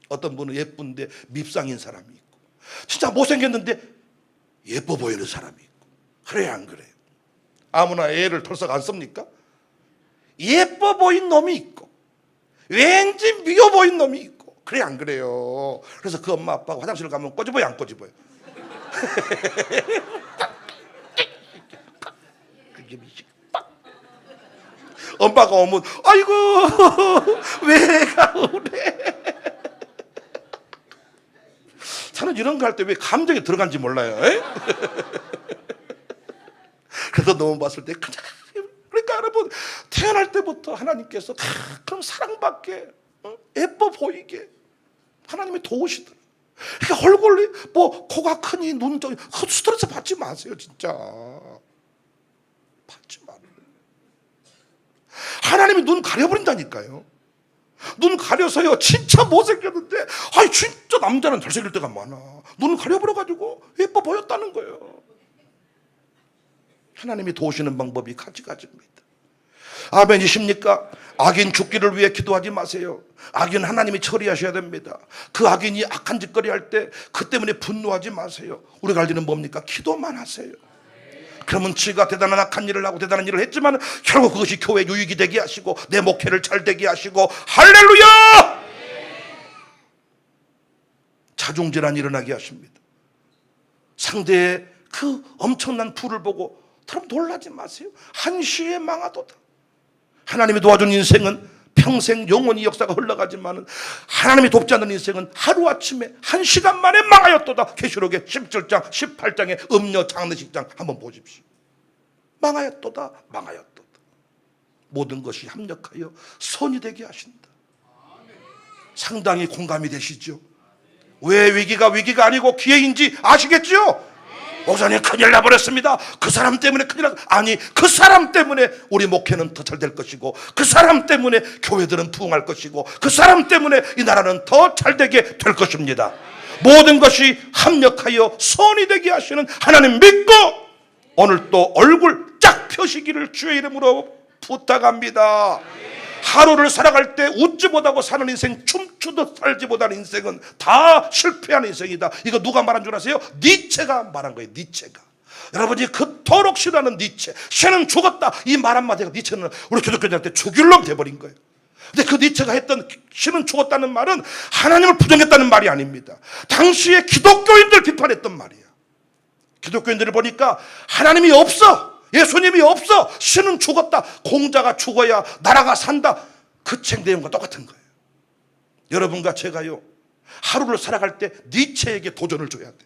Speaker 1: 어떤 분은 예쁜데 밉상인 사람이 있고, 진짜 못생겼는데 예뻐 보이는 사람이 있고. 그래야 안 그래요? 아무나 애를 털썩 안 씁니까? 예뻐 보인 놈이 있고 왠지 미워 보인 놈이 있고. 그래 안 그래요? 그래서 그 엄마 아빠가 화장실 가면 꼬집어요, 안 꼬집어요? 엄마가 오면 아이고 왜 가오래. 저는 이런 거 할 때 왜 감정이 들어간지 몰라요. 그래서 너무 봤을 때 그러니까 여러분, 태어날 때부터 하나님께서 가끔 사랑받게, 예뻐 보이게 하나님이 도우시더라. 그러니까 얼굴이 뭐 코가 크니 눈 좀 스트레스 받지 마세요. 진짜 받지 말아요. 하나님이 눈 가려버린다니까요. 눈 가려서요 진짜 못생겼는데, 아이 진짜 남자는 잘생길 때가 많아. 눈을 가려버려가지고 예뻐 보였다는 거예요. 하나님이 도우시는 방법이 가지가지입니다. 아멘이십니까? 악인 죽기를 위해 기도하지 마세요. 악인 하나님이 처리하셔야 됩니다. 그 악인이 악한 짓거리 할 때 그 때문에 분노하지 마세요. 우리가 할 일은 뭡니까? 기도만 하세요. 그러면 지가 대단한 악한 일을 하고 대단한 일을 했지만 결국 그것이 교회 유익이 되게 하시고 내 목회를 잘 되게 하시고, 할렐루야! 자중질환이 일어나게 하십니다. 상대의 그 엄청난 부를 보고 여러분 놀라지 마세요. 한시에 망하도다. 하나님이 도와준 인생은 평생 영원히 역사가 흘러가지만 하나님이 돕지 않는 인생은 하루아침에 1시간 만에 망하였도다. 계시록의 17장 18장의 음녀 장례식장 한번 보십시오. 망하였도다. 망하였도다. 모든 것이 합력하여 선이 되게 하신다. 상당히 공감이 되시죠? 왜 위기가 아니고 기회인지 아시겠죠? 목사님 큰일 나버렸습니다. 그 사람 때문에 아니, 그 사람 때문에 우리 목회는 더 잘 될 것이고, 그 사람 때문에 교회들은 부흥할 것이고, 그 사람 때문에 이 나라는 더 잘 되게 될 것입니다. 모든 것이 합력하여 선이 되게 하시는 하나님 믿고 오늘 또 얼굴 쫙 펴시기를 주의 이름으로 부탁합니다. 하루를 살아갈 때 웃지 못하고 사는 인생, 춤추듯 살지 못하는 인생은 다 실패하는 인생이다. 이거 누가 말한 줄 아세요? 니체가 말한 거예요. 니체가. 여러분이 그토록 싫어하는 니체, 쟤는 죽었다, 이 말 한마디가 니체는 우리 기독교인들한테 죽일 놈 돼버린 거예요. 근데 그 니체가 했던 신은 죽었다는 말은 하나님을 부정했다는 말이 아닙니다. 당시에 기독교인들 비판했던 말이에요. 기독교인들을 보니까 하나님이 없어, 예수님이 없어, 신은 죽었다, 공자가 죽어야 나라가 산다, 그 책 내용과 똑같은 거예요. 여러분과 제가요, 하루를 살아갈 때 니체에게 도전을 줘야 돼.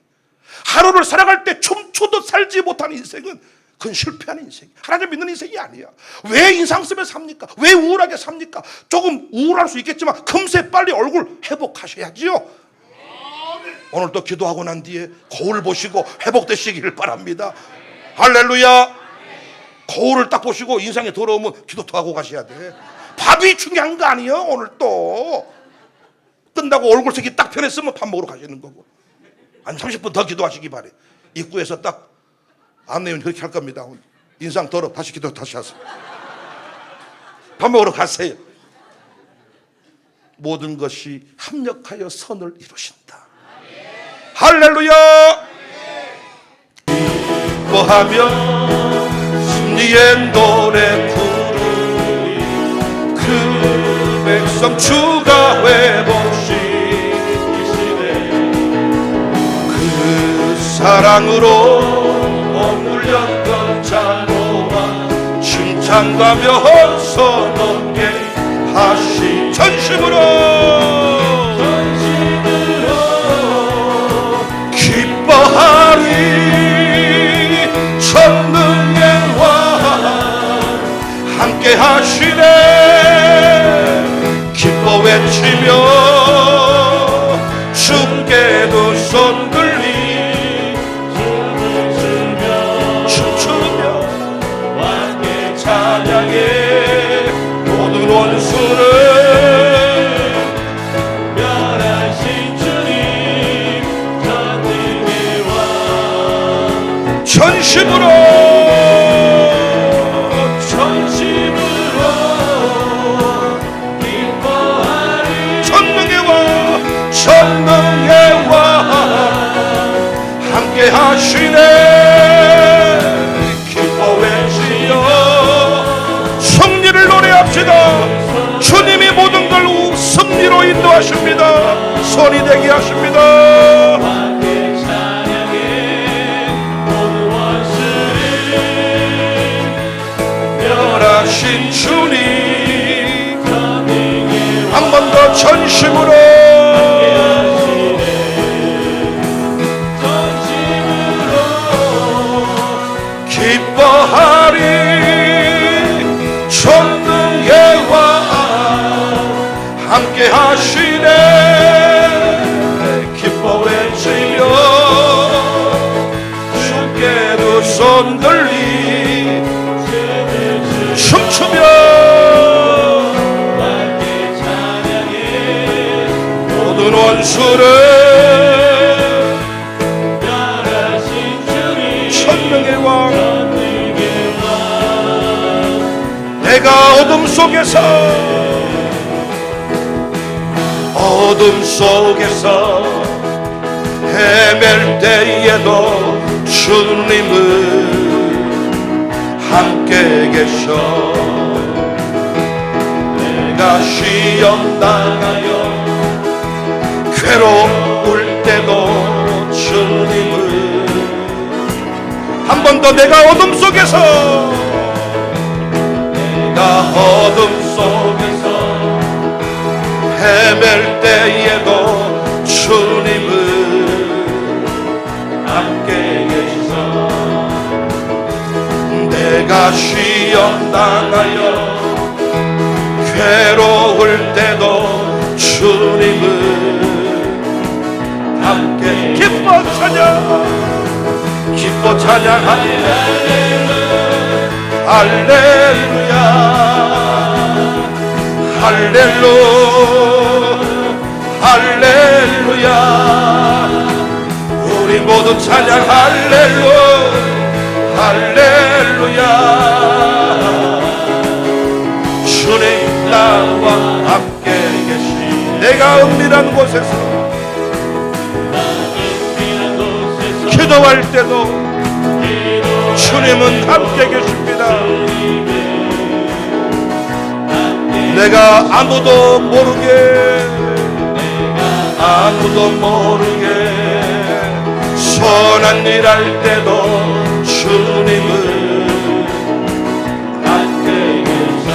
Speaker 1: 하루를 살아갈 때 춤추도 살지 못하는 인생은 그건 실패하는 인생이야. 하나님 믿는 인생이 아니야. 왜 인상 쓰며 삽니까? 왜 우울하게 삽니까? 조금 우울할 수 있겠지만 금세 빨리 얼굴 회복하셔야지요. 오늘도 기도하고 난 뒤에 거울 보시고 회복되시기를 바랍니다. 할렐루야. 거울을 딱 보시고 인상이 더러우면 기도도 하고 가셔야 돼. 밥이 중요한 거 아니에요. 오늘 또 끝나고 얼굴색이 딱 변했으면 밥 먹으러 가시는 거고, 한 30분 더 기도하시기 바래. 입구에서 딱 안내원 그렇게 할 겁니다. 인상 더러, 다시 기도 다시 하세요. 밥 먹으러 가세요. 모든 것이 합력하여 선을 이루신다. 할렐루야. 기뻐하며 승리의 노래 부르리, 그 백성 주가 회복시키시네. 그 사랑으로 머물렸던 자로와 칭찬과 명서 넘게 하시. 전심으로 기뻐하리, 전능의 왕 함께 하시네. 기뻐 외치며 주께도 손 들리 춤추며 왕의 찬양에 모든 원수를 멸하신 주님, 전능의 왕 전심으로 전능의 왕 함께 하시네. 기뻐 외치며 승리를 노래합시다. 주님이 모든 걸 승리로 인도하십니다. 선이 되게 하십니다. 멸하신 주님, 한 번 더 전심으로 기뻐하리, 전능의 왕 함께 하시네. 기뻐 외치며 주께도 손 들리 춤추며 모든 원수를 전능의 왕. 내가 어둠 속에서 헤맬 때에도 주님은 함께 계셔. 내가 시험 당하여 괴로울 때도 주님은 한 번 더. 내가 어둠 속에서 헤맬 때에도 주님은 함께 계셔. 내가 시험 당하여 괴로울 때도 주님 기뻐 찬양합니다. 할렐루야 할렐루야 할렐루야. 우리 모두 찬양 할렐루야 할렐루야. 주님 나와 함께 계시. 내가 은밀한 곳에서 기도할 때도 주님은 함께 계십니다. 내가 아무도 모르게 선한 일 할 때도 주님은 함께 계셔.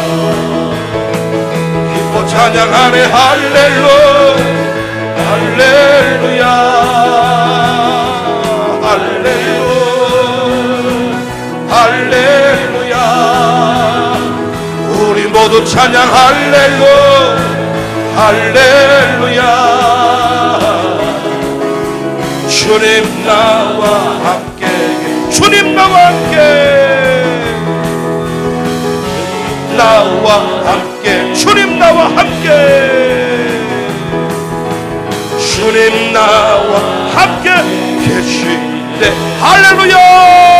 Speaker 1: 기뻐 찬양하네 할렐루야 할렐루야 할렐루야 할렐루야. 우리 모두 찬양 할렐루야 할렐루야. 주님 나와 함께 주님 나와 함께 나와 함께 주님 나와 함께 주님 나와 함께 계시네. 할렐루야.